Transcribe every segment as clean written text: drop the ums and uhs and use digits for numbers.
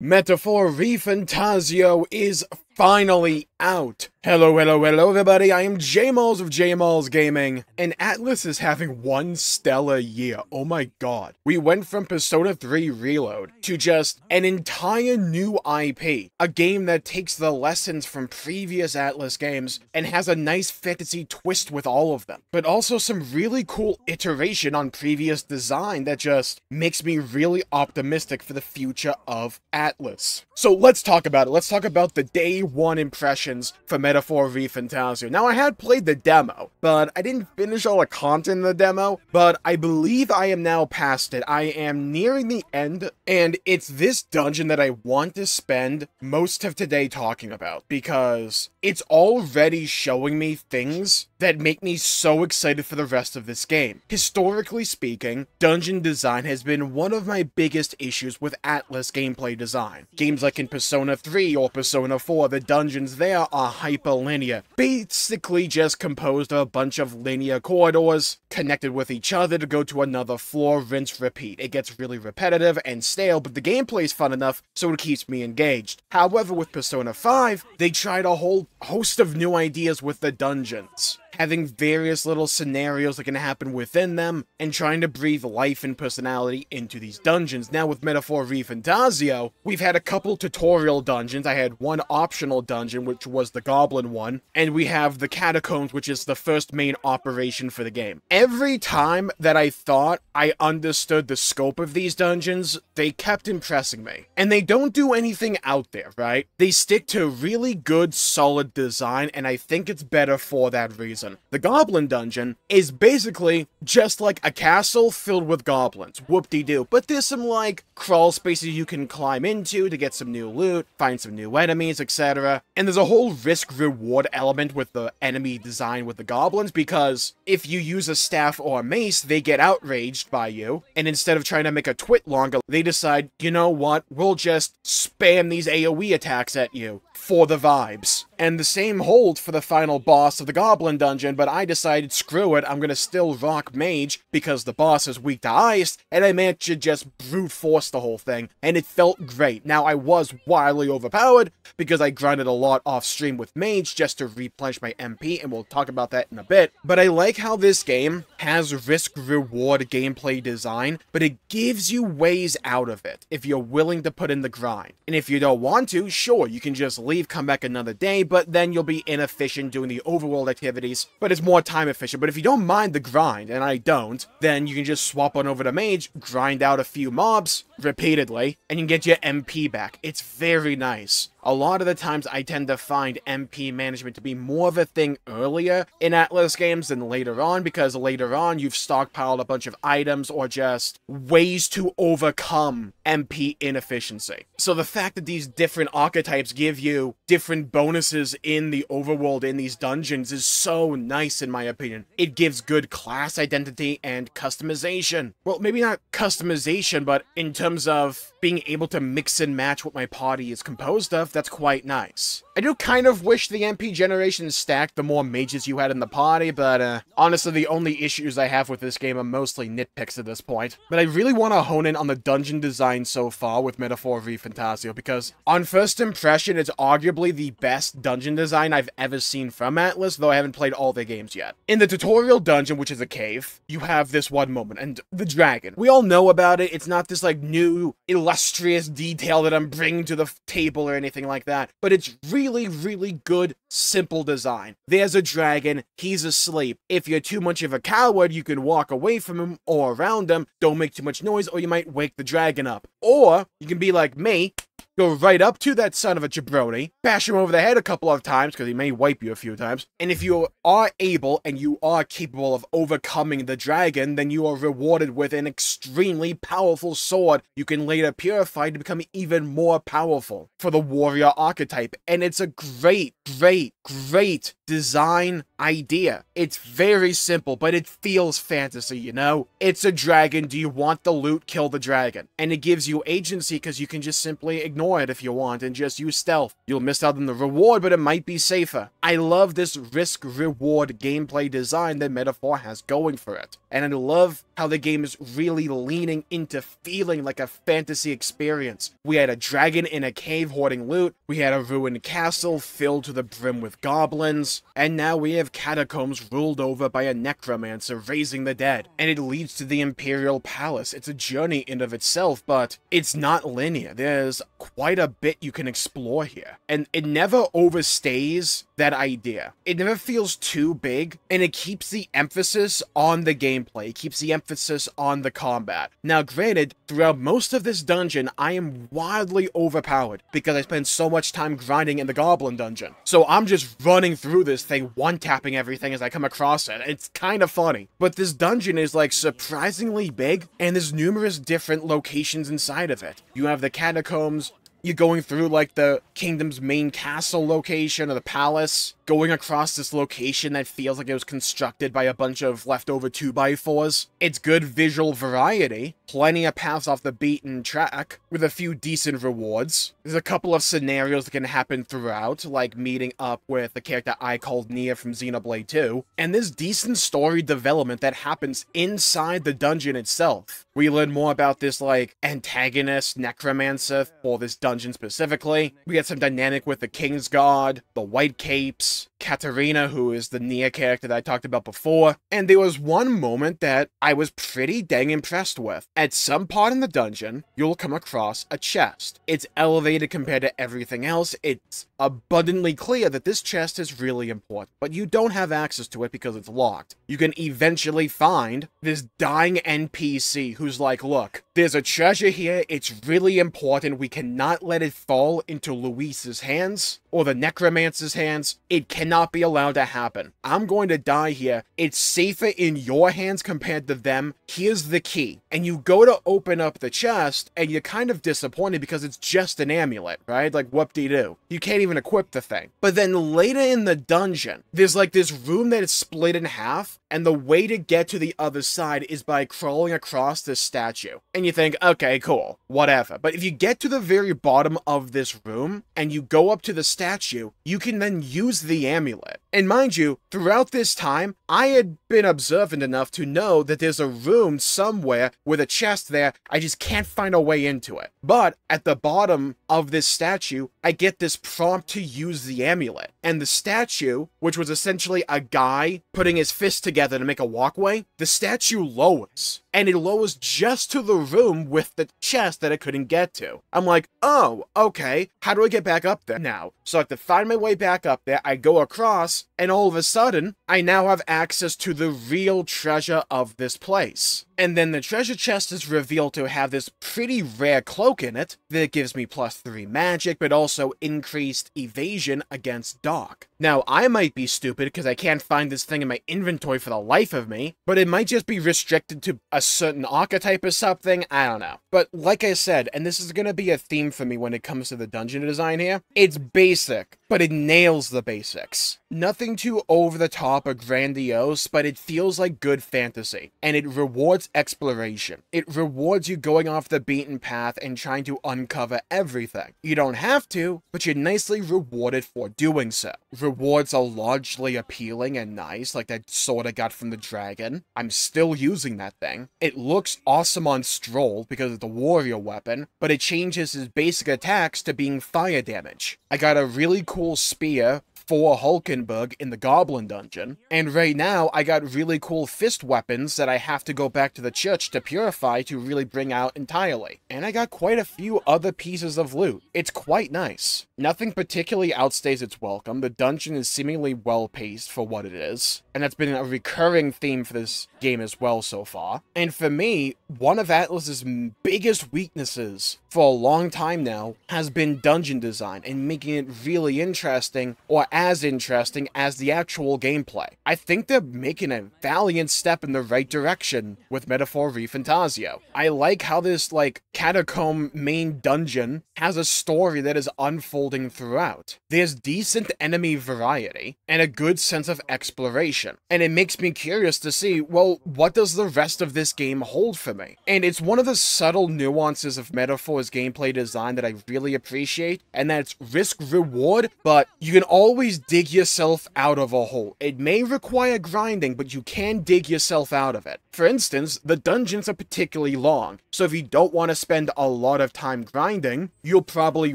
Metaphor Refantazio is finally out. Hello everybody, I am Jmulls of Jmulls Gaming, and Atlus is having one stellar year, oh my god. We went from Persona 3 Reload to just an entire new IP, a game that takes the lessons from previous Atlus games and has a nice fantasy twist with all of them, but also some really cool iteration on previous design that just makes me really optimistic for the future of Atlus. So let's talk about it. Let's talk about the day one impressions for Metaphor Refantazio. Now, I had played the demo, but I didn't finish all the content in the demo, but I believe I am now past it. I am nearing the end, and it's this dungeon that I want to spend most of today talking about, because it's already showing me things that make me so excited for the rest of this game. Historically speaking, dungeon design has been one of my biggest issues with Atlus gameplay design. Games like in Persona 3 or Persona 4, the dungeons there are hyperlinear, basically just composed of a bunch of linear corridors connected with each other to go to another floor, rinse, repeat. It gets really repetitive and stale, but the gameplay is fun enough, so it keeps me engaged. However, with Persona 5, they tried a whole host of new ideas with the dungeons, having various little scenarios that can happen within them, and trying to breathe life and personality into these dungeons. Now with Metaphor Refantazio, we've had a couple tutorial dungeons. I had one optional dungeon, which was the Goblin one, and we have the Catacombs, which is the first main operation for the game. Every time that I thought I understood the scope of these dungeons, they kept impressing me. And they don't do anything out there, right? They stick to really good, solid design, and I think it's better for that reason. The Goblin dungeon is basically just like a castle filled with goblins. Whoop-de-doo. But there's some, like, crawl spaces you can climb into to get some new loot, find some new enemies, etc. And there's a whole risk-reward element with the enemy design with the goblins, because if you use a staff or a mace, they get outraged by you, and instead of trying to make a twit longer, they decide, you know what, we'll just spam these AoE attacks at you for the vibes. And the same holds for the final boss of the Goblin dungeon, but I decided, screw it, I'm gonna still rock Mage, because the boss is weak to ice, and I managed to just brute force the whole thing, and it felt great. Now, I was wildly overpowered, because I grinded a lot off-stream with Mage just to replenish my MP, and we'll talk about that in a bit, but I like how this game has risk-reward gameplay design, but it gives you ways out of it, if you're willing to put in the grind. And if you don't want to, sure, you can just leave, come back another day, but then you'll be inefficient doing the overworld activities, but it's more time efficient. But if you don't mind the grind, and I don't, then you can just swap on over to Mage, grind out a few mobs repeatedly, and you can get your MP back. It's very nice. A lot of the times I tend to find MP management to be more of a thing earlier in Atlus games than later on, because later on you've stockpiled a bunch of items or just ways to overcome MP inefficiency. So the fact that these different archetypes give you different bonuses in the overworld in these dungeons is so nice in my opinion. It gives good class identity and customization. Well, maybe not customization, but in terms of being able to mix and match what my party is composed of, that's quite nice. I do kind of wish the MP generation stacked the more mages you had in the party, but honestly, the only issues I have with this game are mostly nitpicks at this point. But I really want to hone in on the dungeon design so far with Metaphor Refantazio, because on first impression, it's arguably the best dungeon design I've ever seen from Atlus, though I haven't played all their games yet. In the tutorial dungeon, which is a cave, you have this one moment, and the dragon. We all know about it. It's not this, like, new, illustrious detail that I'm bringing to the table or anything like that, but it's really good, simple design. There's a dragon, he's asleep. If you're too much of a coward, you can walk away from him or around him, don't make too much noise, or you might wake the dragon up. Or, you can be like me, go right up to that son of a jabroni, bash him over the head a couple of times, because he may wipe you a few times, and if you are able and you are capable of overcoming the dragon, then you are rewarded with an extremely powerful sword you can later purify to become even more powerful for the warrior archetype. And it's a great great design idea. It's very simple, but it feels fantasy, you know? It's a dragon. Do you want the loot? Kill the dragon. And it gives you agency because you can just simply ignore it if you want and just use stealth. You'll miss out on the reward, but it might be safer. I love this risk-reward gameplay design that Metaphor has going for it. And I love how the game is really leaning into feeling like a fantasy experience. We had a dragon in a cave hoarding loot, we had a ruined castle filled to the brim with goblins, and now we have catacombs ruled over by a necromancer raising the dead. And it leads to the Imperial Palace. It's a journey in of itself, but it's not linear. There's quite a bit you can explore here. And it never overstays that idea. It never feels too big, and it keeps the emphasis on the gameplay. It keeps the emphasis on the combat. Now, granted, throughout most of this dungeon, I am wildly overpowered because I spend so much time grinding in the Goblin dungeon. So I'm just running through this thing, one-tapping everything as I come across it. It's kind of funny. But this dungeon is, like, surprisingly big, and there's numerous different locations inside of it. You have the catacombs. You're going through, like, the kingdom's main castle location, or the palace, going across this location that feels like it was constructed by a bunch of leftover 2x4s. It's good visual variety, plenty of paths off the beaten track, with a few decent rewards. There's a couple of scenarios that can happen throughout, like meeting up with the character I called Nia from Xenoblade 2, and there's decent story development that happens inside the dungeon itself. We learn more about this, like, antagonist necromancer for this dungeon specifically. We get some dynamic with the King's Guard, the White Capes, Katarina, who is the Nia character that I talked about before, and there was one moment that I was pretty dang impressed with. At some part in the dungeon, you'll come across a chest. It's elevated compared to everything else. It's abundantly clear that this chest is really important, but you don't have access to it because it's locked. You can eventually find this dying NPC who's like, look, there's a treasure here, it's really important, we cannot let it fall into Luis's hands, or the necromancer's hands. It cannot be allowed to happen. I'm going to die here. It's safer in your hands compared to them. Here's the key. And you go to open up the chest, and you're kind of disappointed because it's just an amulet, right? Like, whoop-de-doo. You can't even equip the thing. But then later in the dungeon, there's like this room that is split in half, and the way to get to the other side is by crawling across this statue. And you think, okay, cool, whatever. But if you get to the very bottom of this room, and you go up to the statue, you can then use the amulet. And mind you, throughout this time, I had been observant enough to know that there's a room somewhere with a chest there. I just can't find a way into it. But at the bottom of this statue, I get this prompt to use the amulet. And the statue, which was essentially a guy putting his fist together to make a walkway, the statue lowers. And it lowers just to the room with the chest that I couldn't get to. I'm like, oh, okay, how do I get back up there now? So I have to find my way back up there, I go across, and all of a sudden, I now have access to the real treasure of this place. And then the treasure chest is revealed to have this pretty rare cloak in it that gives me +3 magic, but also increased evasion against dark. Now, I might be stupid because I can't find this thing in my inventory for the life of me, but it might just be restricted to a certain archetype or something, I don't know. But like I said, and this is going to be a theme for me when it comes to the dungeon design here, it's basic, but it nails the basics. Nothing too over the top or grandiose, but it feels like good fantasy, and it rewards exploration. It rewards you going off the beaten path and trying to uncover everything. You don't have to, but you're nicely rewarded for doing so. Rewards are largely appealing and nice, like that sword I got from the dragon. I'm still using that thing. It looks awesome on Stroll because it's a warrior weapon, but it changes his basic attacks to being fire damage. I got a really cool spear for Hulkenberg in the Goblin dungeon, and right now I got really cool fist weapons that I have to go back to the church to purify to really bring out entirely. And I got quite a few other pieces of loot. It's quite nice. Nothing particularly outstays its welcome. The dungeon is seemingly well-paced for what it is, and that's been a recurring theme for this game as well so far. And for me, one of Atlus's biggest weaknesses for a long time now has been dungeon design and making it really interesting, or as interesting as the actual gameplay. I think they're making a valiant step in the right direction with Metaphor Refantazio. I like how this, like, catacomb main dungeon has a story that is unfolding unfolding throughout. There's decent enemy variety, and a good sense of exploration. And it makes me curious to see, well, what does the rest of this game hold for me? And it's one of the subtle nuances of Metaphor's gameplay design that I really appreciate, and that's risk-reward, but you can always dig yourself out of a hole. It may require grinding, but you can dig yourself out of it. For instance, the dungeons are particularly long, so if you don't want to spend a lot of time grinding, you'll probably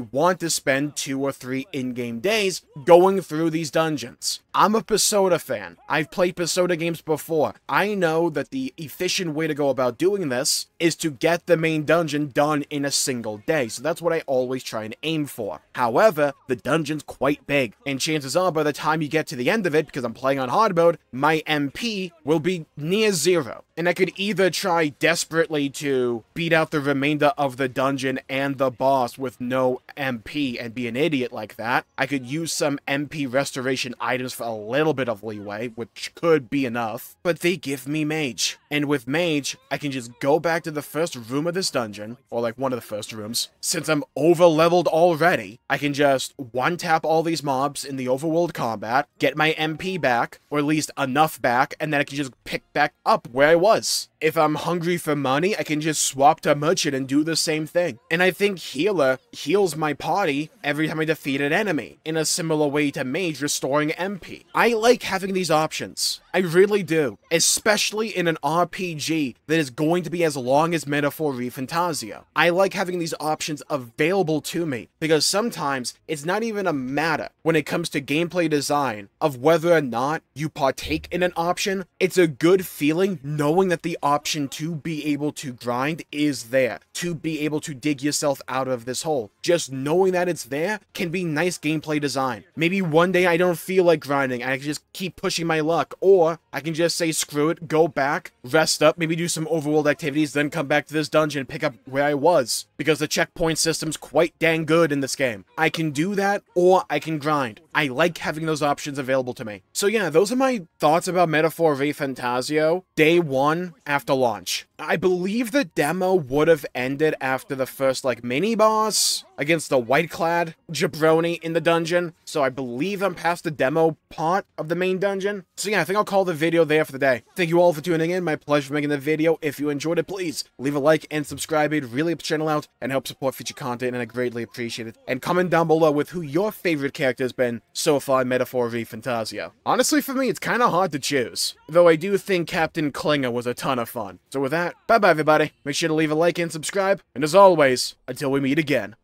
want to spend 2 or 3 in-game days going through these dungeons. I'm a Persona fan. I've played Persona games before. I know that the efficient way to go about doing this is to get the main dungeon done in a single day, so that's what I always try and aim for. However, the dungeon's quite big, and chances are by the time you get to the end of it, because I'm playing on hard mode, my MP will be near 0. And I could either try desperately to beat out the remainder of the dungeon and the boss with no MP and be an idiot like that. I could use some MP restoration items for a little bit of leeway, which could be enough. But they give me Mage. And with Mage, I can just go back to the first room of this dungeon, or like one of the first rooms. Since I'm over-leveled already, I can just one-tap all these mobs in the overworld combat, get my MP back, or at least enough back, and then I can just pick back up where I was. If I'm hungry for money, I can just swap to Merchant and do the same thing. And I think Healer heals my party every time I defeat an enemy, in a similar way to Mage restoring MP. I like having these options. I really do. Especially in an RPG that is going to be as long as Metaphor Refantazio. I like having these options available to me, because sometimes it's not even a matter when it comes to gameplay design of whether or not you partake in an option. It's a good feeling knowing that the option to be able to grind is there, to be able to dig yourself out of this hole. Just knowing that it's there can be nice gameplay design. Maybe one day I don't feel like grinding, I can just keep pushing my luck, or I can just say screw it, go back, rest up, maybe do some overworld activities, then come back to this dungeon and pick up where I was, because the checkpoint system's quite dang good in this game. I can do that, or I can grind. I like having those options available to me. So yeah, those are my thoughts about Metaphor Refantazio, day 1 after launch. I believe the demo would have ended after the first, like, mini-boss against the white-clad jabroni in the dungeon, so I believe I'm past the demo part of the main dungeon. So yeah, I think I'll call the video there for the day. Thank you all for tuning in, my pleasure for making the video. If you enjoyed it, please leave a like and subscribe. It really helps the channel out and helps support future content, and I greatly appreciate it. And comment down below with who your favorite character has been so far in Metaphor Refantazio. Honestly, for me, it's kind of hard to choose, though I do think Captain Klinger was a ton of fun. So with that, bye-bye everybody. Make sure to leave a like and subscribe, and as always, until we meet again.